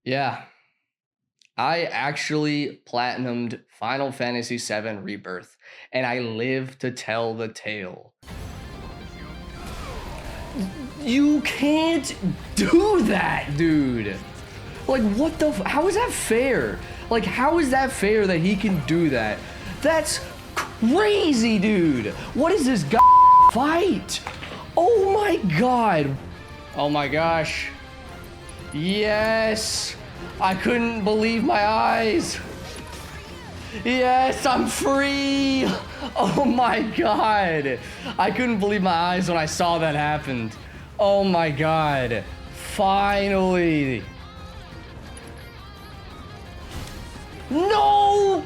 Yeah, I actually platinumed Final Fantasy VII Rebirth, and I live to tell the tale. You can't do that, dude. Like, what the? How is that fair? Like, how is that fair that he can do that? That's crazy, dude. What is this guy fight? Oh my god. Oh my gosh. Yes. I couldn't believe my eyes. Yes, I'm free. Oh my god. I couldn't believe my eyes when I saw that happen. Oh my god. Finally. No!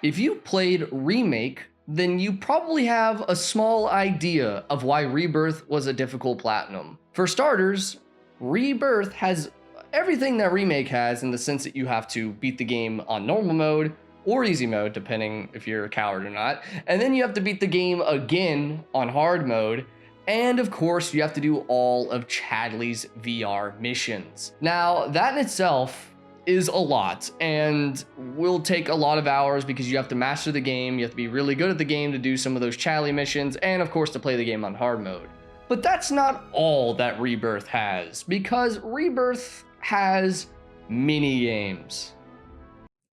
If you played Remake, then you probably have a small idea of why Rebirth was a difficult platinum. For starters, Rebirth has everything that Remake has in the sense that you have to beat the game on normal mode or easy mode, depending if you're a coward or not. And then you have to beat the game again on hard mode. And of course, you have to do all of Chadley's VR missions. Now, that in itself is a lot and will take a lot of hours because you have to master the game, you have to be really good at the game to do some of those Chadley missions, and of course to play the game on hard mode. But that's not all that Rebirth has, because Rebirth has mini games.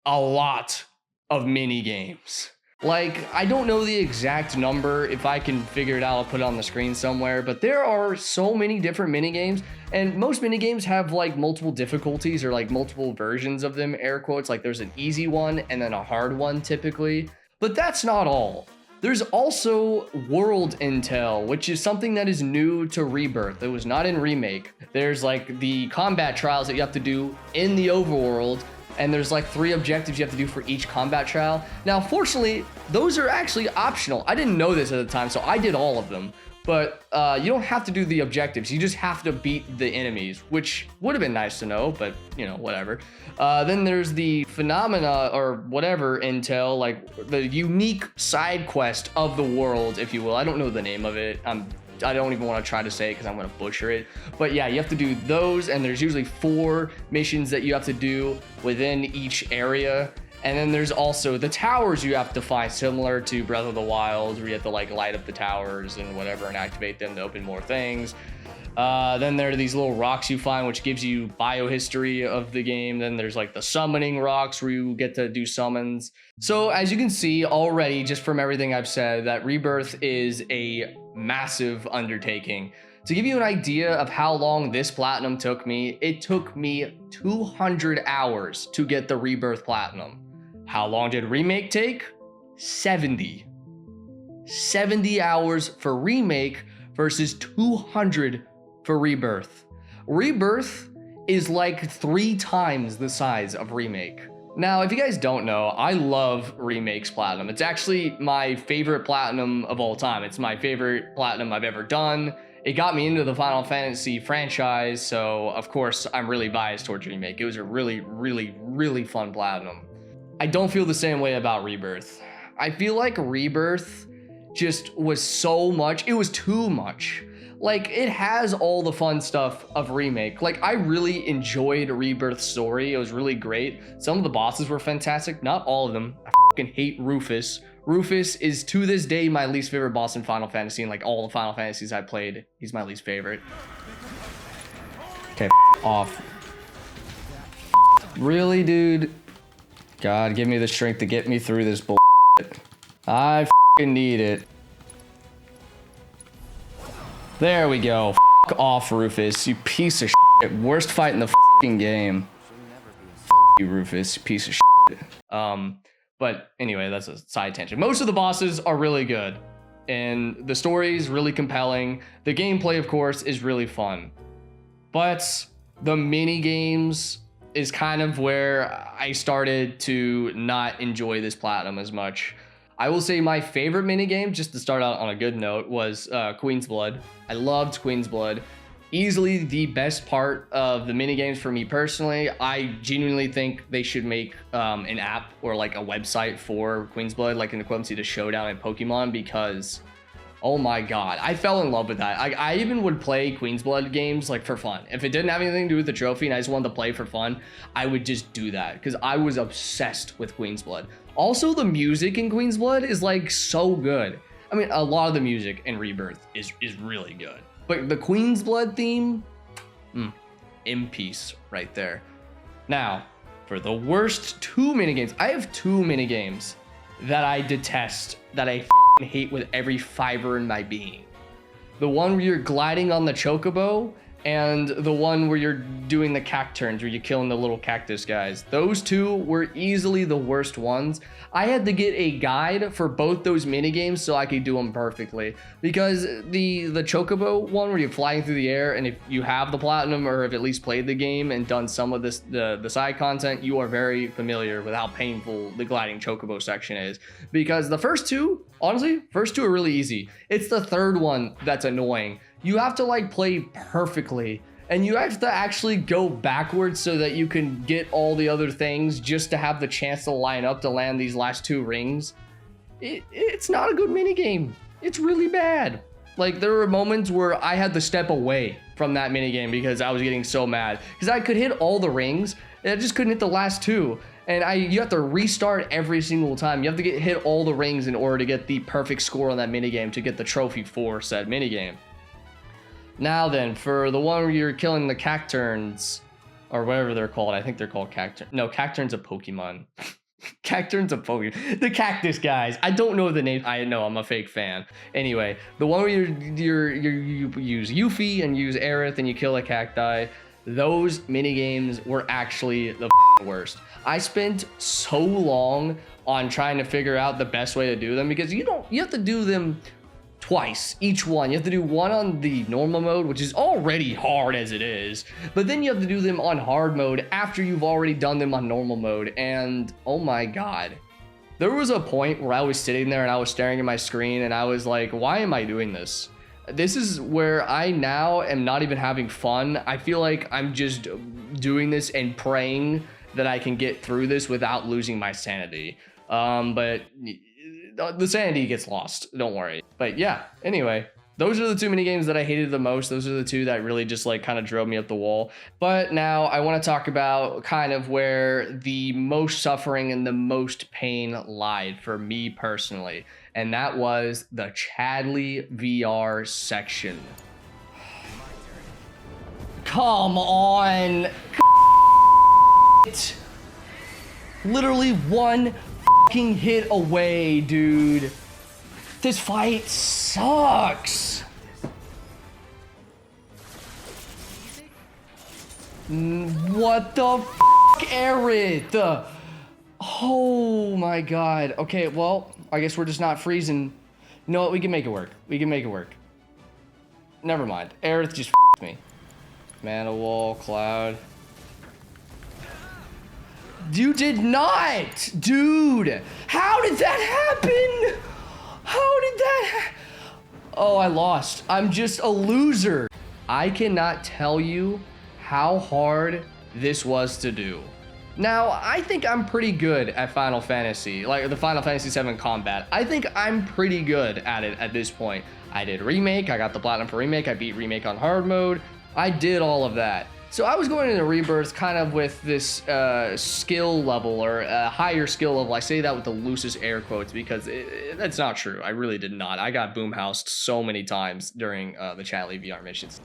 A lot of mini games. Like, I don't know the exact number. If I can figure it out, I'll put it on the screen somewhere. But there are so many different minigames, and most minigames have like multiple difficulties or like multiple versions of them, air quotes. Like there's an easy one and then a hard one typically. But that's not all. There's also world intel, which is something that is new to Rebirth. It was not in Remake. There's like the combat trials that you have to do in the overworld. And there's like 3 objectives you have to do for each combat trial. Now, fortunately, those are actually optional. I didn't know this at the time, so I did all of them. But you don't have to do the objectives. You just have to beat the enemies, which would have been nice to know, but you know, whatever. Then there's the phenomena or whatever intel, like the unique side quest of the world, if you will. I don't know the name of it. I don't even want to try to say it because I'm going to butcher it. But yeah, you have to do those, and there's usually 4 missions that you have to do within each area. And then there's also the towers you have to find, similar to Breath of the Wild, where you have to like light up the towers and whatever and activate them to open more things. Then there are these little rocks you find, which gives you biohistory of the game. Then there's like the summoning rocks where you get to do summons. So as you can see already, just from everything I've said, that Rebirth is a massive undertaking. To give you an idea of how long this platinum took me, it took me 200 hours to get the Rebirth platinum. How long did Remake take? 70. 70 hours for Remake versus 200 for Rebirth. Rebirth is like 3 times the size of Remake. Now, if you guys don't know, I love Remake's platinum. It's actually my favorite platinum of all time. It's my favorite platinum I've ever done. It got me into the Final Fantasy franchise, so of course I'm really biased towards Remake. It was a really, really, really fun platinum. I don't feel the same way about Rebirth. I feel like Rebirth just was so much, it was too much. Like, it has all the fun stuff of Remake. Like, I really enjoyed Rebirth's story. It was really great. Some of the bosses were fantastic. Not all of them. I fucking hate Rufus. Rufus is, to this day, my least favorite boss in Final Fantasy. And, like, all the Final Fantasies I played, he's my least favorite. Okay, off. Really, dude? God, give me the strength to get me through this bullshit. I fucking need it. There we go. F off, Rufus, you piece of shit. Worst fight in the fucking game. F you, Rufus, you piece of shit. But anyway, that's a side tangent. Most of the bosses are really good, and the story is really compelling. The gameplay, of course, is really fun. But the mini games is kind of where I started to not enjoy this platinum as much. I will say my favorite minigame, just to start out on a good note, was Queen's Blood. I loved Queen's Blood. Easily the best part of the minigames for me personally. I genuinely think they should make an app or like a website for Queen's Blood, like an equivalency to Showdown and Pokemon, because oh my god, I fell in love with that. I even would play Queen's Blood games like for fun. If it didn't have anything to do with the trophy and I just wanted to play for fun, I would just do that because I was obsessed with Queen's Blood. Also, the music in Queen's Blood is like so good. I mean, a lot of the music in Rebirth is really good. But the Queen's Blood theme, in peace right there. Now, for the worst two minigames, I have two minigames that I detest, that I hate with every fiber in my being. The one where you're gliding on the chocobo, and the one where you're doing the cacturns, where you're killing the little cactus guys. Those two were easily the worst ones. I had to get a guide for both those minigames so I could do them perfectly. Because the chocobo one, where you're flying through the air, and if you have the platinum or have at least played the game and done some of this the side content, you are very familiar with how painful the gliding chocobo section is. Because the first two, honestly, first two are really easy. It's the third one that's annoying. You have to like play perfectly, and you have to actually go backwards so that you can get all the other things just to have the chance to line up to land these last two rings. It's not a good minigame. It's really bad. Like, there were moments where I had to step away from that minigame because I was getting so mad. Because I could hit all the rings, and I just couldn't hit the last two. And you have to restart every single time. You have to hit all the rings in order to get the perfect score on that minigame to get the trophy for said minigame. Now then, for the one where you're killing the cacturns, or whatever they're called, I think they're called cacturn. No, cacturn's a Pokemon. Cacturn's a Pokemon. The cactus guys. I don't know the name. I know, I'm a fake fan. Anyway, the one where you use Yuffie and use Aerith and you kill a cacti, those minigames were actually the worst. I spent so long on trying to figure out the best way to do them because you have to do them twice, each one. You have to do one on the normal mode, which is already hard as it is, but then you have to do them on hard mode after you've already done them on normal mode. And oh my god, there was a point where I was sitting there and I was staring at my screen and I was like, why am I doing this? This is where I now am not even having fun. I feel like I'm just doing this and praying that I can get through this without losing my sanity. But the sanity gets lost, don't worry. But yeah, anyway, those are the two minigames that I hated the most. Those are the two that really just like kind of drove me up the wall. But now I want to talk about kind of where the most suffering and the most pain lied for me personally. And that was the Chadley VR section. Come on. Literally one fucking hit away, dude. This fight sucks. What the fuck, Aerith? Oh my god. Okay, well, I guess we're just not freezing. You know what? We can make it work. We can make it work. Never mind. Aerith just f***ed me. Mana wall, cloud. You did not! Dude! How did that happen? How did that Oh, I lost. I'm just a loser. I cannot tell you how hard this was to do. Now, I think I'm pretty good at Final Fantasy, like the Final Fantasy VII combat. I think I'm pretty good at it at this point. I did Remake, I got the Platinum for Remake, I beat Remake on hard mode. I did all of that. So I was going into Rebirth kind of with this skill level, or a higher skill level. I say that with the loosest air quotes because that's not true. I really did not. I got boomhoused so many times during the Chadley VR missions.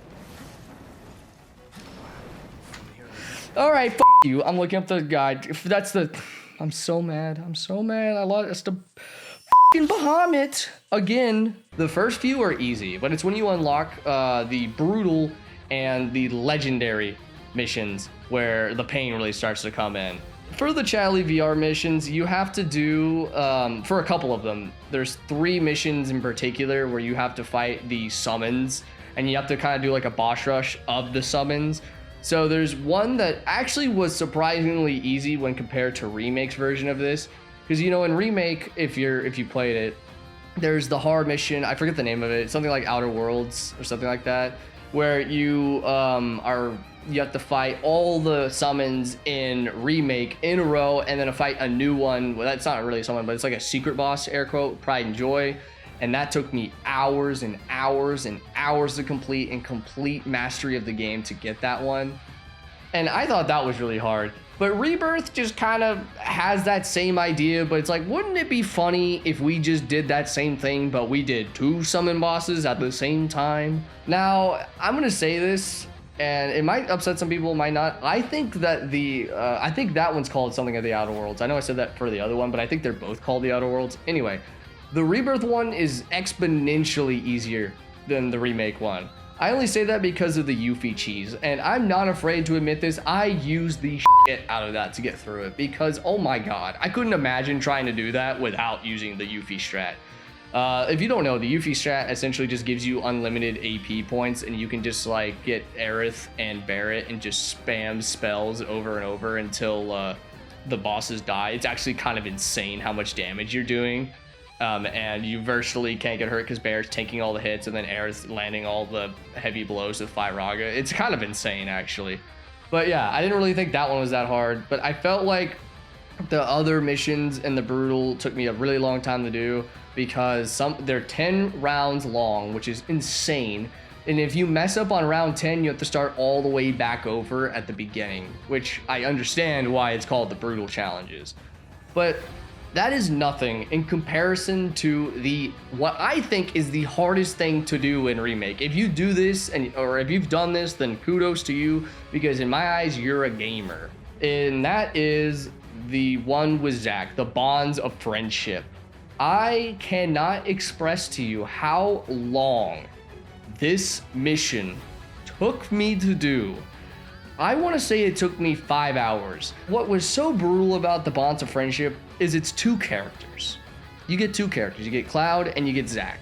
All right, f you. I'm looking up the guide. If that's the... I'm so mad. I'm so mad. I lost the f***ing Bahamut. Again, the first few are easy, but it's when you unlock the brutal and the legendary missions where the pain really starts to come in. For the Chadley VR missions, you have to do, for a couple of them, there's 3 missions in particular where you have to fight the summons, and you have to kind of do like a boss rush of the summons. So there's one that actually was surprisingly easy when compared to Remake's version of this. Because, you know, in Remake, if you played it, there's the hard mission, I forget the name of it, it's something like Outer Worlds or something like that, where you you have to fight all the summons in Remake in a row and then fight a new one. Well, that's not really a summon, but it's like a secret boss, air quote, Pride and Joy. And that took me hours and hours and hours to complete, and complete mastery of the game to get that one. And I thought that was really hard. But Rebirth just kind of has that same idea, but it's like, wouldn't it be funny if we just did that same thing, but we did 2 summon bosses at the same time? Now, I'm gonna say this, and it might upset some people, it might not. I think that I think that one's called something of the Outer Worlds. I know I said that for the other one, but I think they're both called the Outer Worlds. Anyway, the Rebirth one is exponentially easier than the Remake one. I only say that because of the Yuffie cheese, and I'm not afraid to admit this. I used the shit out of that to get through it because, oh my god, I couldn't imagine trying to do that without using the Yuffie strat. If you don't know, the Yuffie strat essentially just gives you unlimited AP points, and you can just like get Aerith and Barret and just spam spells over and over until the bosses die. It's actually kind of insane how much damage you're doing. And you virtually can't get hurt because Barret's taking all the hits, and then Aerith's landing all the heavy blows with Firaga. It's kind of insane, actually. But yeah, I didn't really think that one was that hard, but I felt like the other missions in the Brutal took me a really long time to do because they're 10 rounds long, which is insane. And if you mess up on round 10, you have to start all the way back over at the beginning, which I understand why it's called the Brutal Challenges. But that is nothing in comparison to what I think is the hardest thing to do in Remake. If you do this, or if you've done this, then kudos to you, because in my eyes, you're a gamer. And that is the one with Zack, the Bonds of Friendship. I cannot express to you how long this mission took me to do. I want to say it took me 5 hours. What was so brutal about the Bonds of Friendship is it's 2 characters. You get 2 characters. You get Cloud and you get Zack.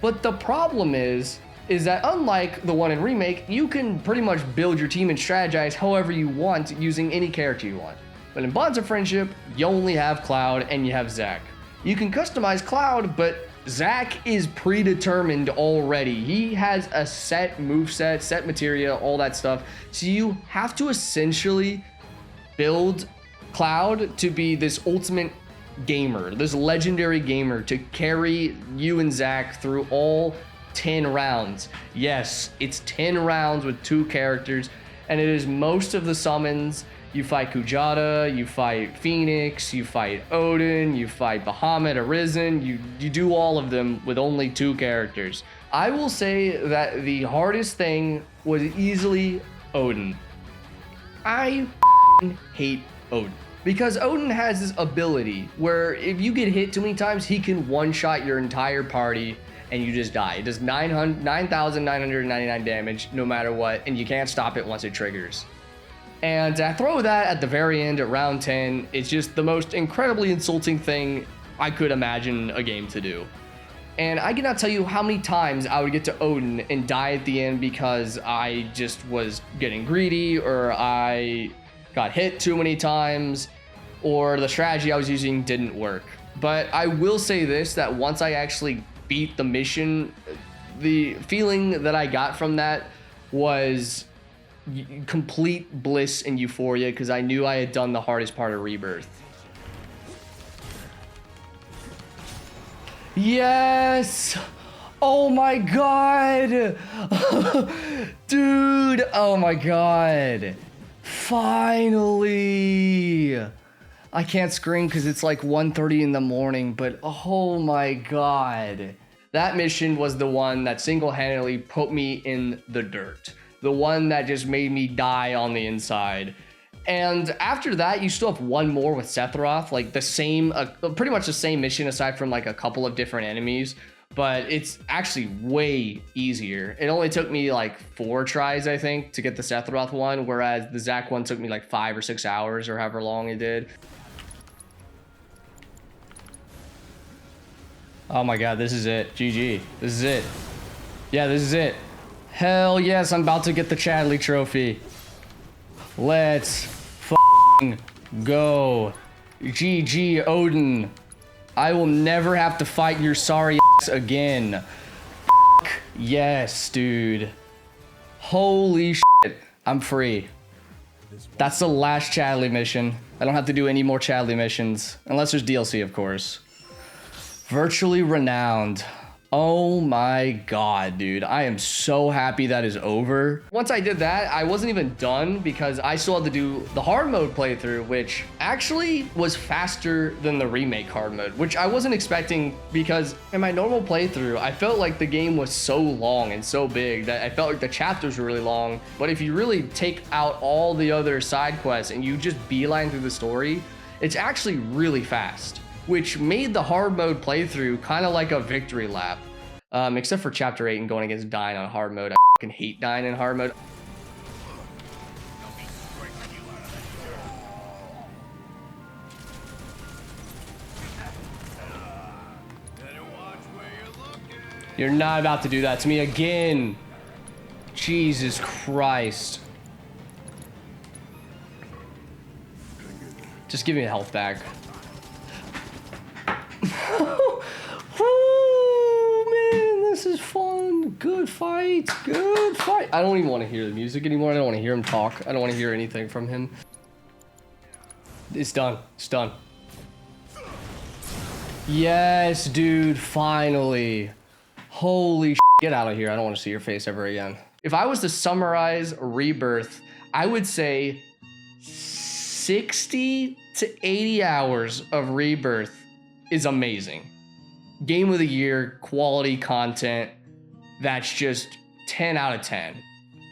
But the problem is that unlike the one in Remake, you can pretty much build your team and strategize however you want using any character you want. But in Bonds of Friendship, you only have Cloud and you have Zack. You can customize Cloud, but Zack is predetermined already. He has a set moveset, set materia, all that stuff. So you have to essentially build Cloud to be this ultimate gamer, this legendary gamer to carry you and Zack through all 10 rounds. Yes, it's 10 rounds with 2 characters, and it is most of the summons. You fight Kujata, you fight Phoenix, you fight Odin, you fight Bahamut, Arisen, you do all of them with only 2 characters. I will say that the hardest thing was easily Odin. I hate Odin. Because Odin has this ability where if you get hit too many times, he can one-shot your entire party and you just die. It does 9,999 damage no matter what, and you can't stop it once it triggers. And to throw that at the very end at round 10, it's just the most incredibly insulting thing I could imagine a game to do. And I cannot tell you how many times I would get to Odin and die at the end because I just was getting greedy, or I got hit too many times, or the strategy I was using didn't work. But I will say this, that once I actually beat the mission, the feeling that I got from that was complete bliss and euphoria, because I knew I had done the hardest part of Rebirth. Yes! Oh my god! Dude, oh my god. Finally! I can't scream because it's like 1:30 in the morning, but oh my god. That mission was the one that single-handedly put me in the dirt. The one that just made me die on the inside. And after that, you still have one more with Sephiroth, like the same, pretty much the same mission aside from like a couple of different enemies, but it's actually way easier. It only took me like 4 tries, I think, to get the Sephiroth one, whereas the Zack one took me like 5 or 6 hours or however long it did. Oh my god, this is it. GG. This is it. Yeah, this is it. Hell yes, I'm about to get the Chadley trophy. Let's f***ing go. GG, Odin. I will never have to fight your sorry ass again. Yes, dude. Holy shit. I'm free. That's the last Chadley mission. I don't have to do any more Chadley missions. Unless there's DLC, of course. Virtually renowned. Oh my god, dude. I am so happy that is over. Once I did that, I wasn't even done because I still had to do the hard mode playthrough, which actually was faster than the remake hard mode, which I wasn't expecting because in my normal playthrough, I felt like the game was so long and so big that I felt like the chapters were really long. But if you really take out all the other side quests and you just beeline through the story, it's actually really fast, which made the hard mode playthrough kind of like a victory lap. Except for chapter 8 and going against Dyne on hard mode. I fucking hate Dyne in hard mode. You're not about to do that to me again. Jesus Christ. Just give me a health back. This is fun. Good fight. Good fight. I don't even want to hear the music anymore. I don't want to hear him talk. I don't want to hear anything from him. It's done. It's done. Yes, dude. Finally. Holy shit. Get out of here. I don't want to see your face ever again. If I was to summarize Rebirth, I would say 60 to 80 hours of Rebirth is amazing. Game of the year, quality content, that's just 10 out of 10.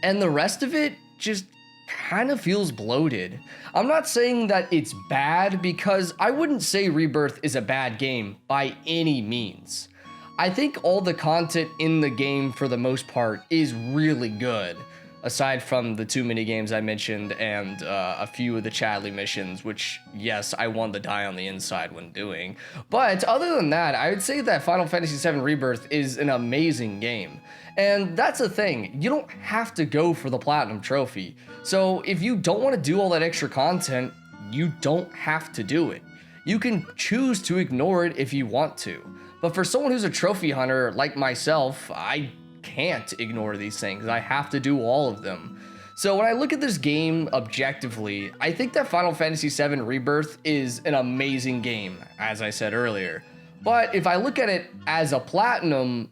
And the rest of it just kind of feels bloated. I'm not saying that it's bad because I wouldn't say Rebirth is a bad game by any means. I think all the content in the game for the most part is really good. Aside from the 2 minigames I mentioned and a few of the Chadley missions, which, yes, I wanted to die on the inside when doing. But other than that, I would say that Final Fantasy VII Rebirth is an amazing game. And that's the thing, you don't have to go for the Platinum Trophy. So if you don't want to do all that extra content, you don't have to do it. You can choose to ignore it if you want to. But for someone who's a trophy hunter like myself, I can't ignore these things. I have to do all of them. So when I look at this game objectively, I think that Final Fantasy VII Rebirth is an amazing game, as I said earlier. But if I look at it as a platinum,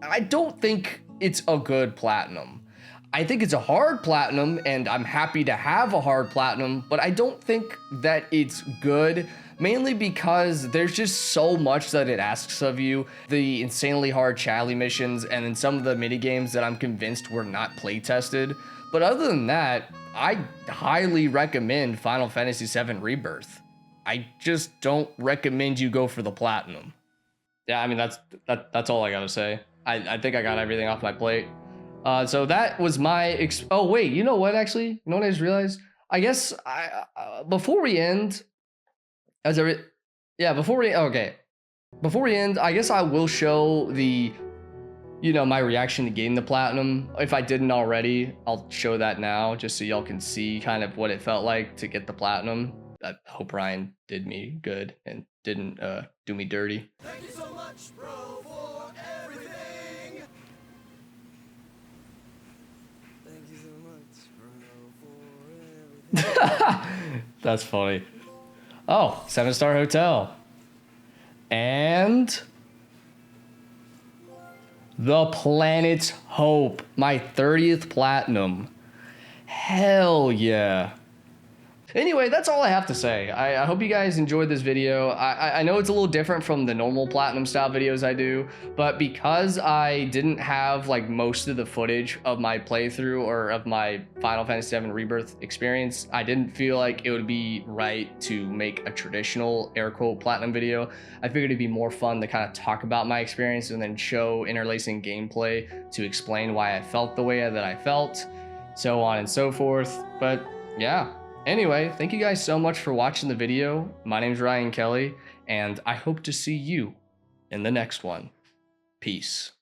I don't think it's a good platinum. I think it's a hard platinum, and I'm happy to have a hard platinum, but I don't think that it's good, mainly because there's just so much that it asks of you. The insanely hard Chadley missions, and then some of the minigames that I'm convinced were not play tested. But other than that, I highly recommend Final Fantasy VII Rebirth. I just don't recommend you go for the platinum. Yeah, I mean, that's all I gotta say. I think I got everything off my plate. So that was my oh wait, you know what, actually? You know what I just realized? I guess before we end, before we end, I guess I will show the, my reaction to getting the platinum. If I didn't already, I'll show that now just so y'all can see kind of what it felt like to get the platinum. I hope Ryan did me good and didn't do me dirty. Thank you so much, bro, for everything. Thank you so much, bro, for everything. That's funny. Oh, 7-star hotel. And the Planet's Hope, my 30th platinum. Hell yeah. Anyway, that's all I have to say. I hope you guys enjoyed this video. I know it's a little different from the normal platinum style videos I do, but because I didn't have like most of the footage of my playthrough or of my Final Fantasy VII Rebirth experience, I didn't feel like it would be right to make a traditional air quote platinum video. I figured it'd be more fun to kind of talk about my experience and then show interlacing gameplay to explain why I felt the way that I felt, so on and so forth. But yeah. Anyway, thank you guys so much for watching the video. My name's Ryan Kelly, and I hope to see you in the next one. Peace.